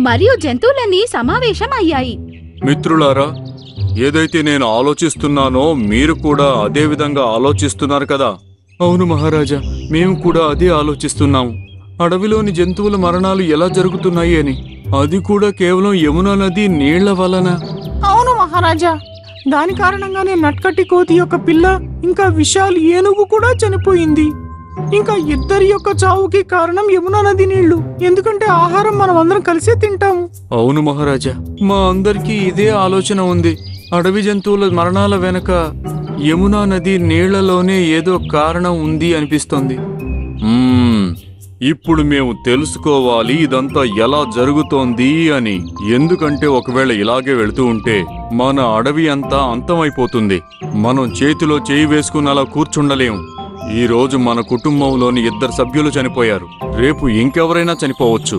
మరియు జంతువులన్నీ సమావేశం అయ్యాయి. మిత్రులారా, ఏదైతే నేను ఆలోచిస్తున్నానో మీరు కూడా అదే విధంగా ఆలోచిస్తున్నారు కదా? అవును మహారాజా, మేము కూడా అదే ఆలోచిస్తున్నాము. అడవిలోని జంతువుల మరణాలు ఎలా జరుగుతున్నాయి అని, అది కూడా కేవలం యమునా నది నీళ్ల వలన. అవును మహారాజా, దాని కారణంగానే నట్కట్టి కోతి యొక్క పిల్ల ఇంకా విశాల్ ఏనుగు కూడా చనిపోయింది. ఇంకా ఇద్దరి యొక్క చావుకి కారణం యమునా నది నీళ్లు. ఎందుకంటే ఆహారం మనం అందరం కలిసే తింటాము. అవును మహారాజా, మా అందరికీ ఇదే ఆలోచన ఉంది. అడవి జంతువుల మరణాల వెనక యమునా నది నీళ్లలోనే ఏదో కారణం ఉంది అనిపిస్తోంది. ఇప్పుడు మేము తెలుసుకోవాలి ఇదంతా ఎలా జరుగుతోంది అని. ఎందుకంటే ఒకవేళ ఇలాగే వెళుతూ ఉంటే మన అడవి అంతా అంతమైపోతుంది. మనం చేతిలో చేయి వేసుకుని అలా కూర్చుండలేం. ఈ రోజు మన కుటుంబంలోని 2 సభ్యులు చనిపోయారు, రేపు ఇంకెవరైనా చనిపోవచ్చు.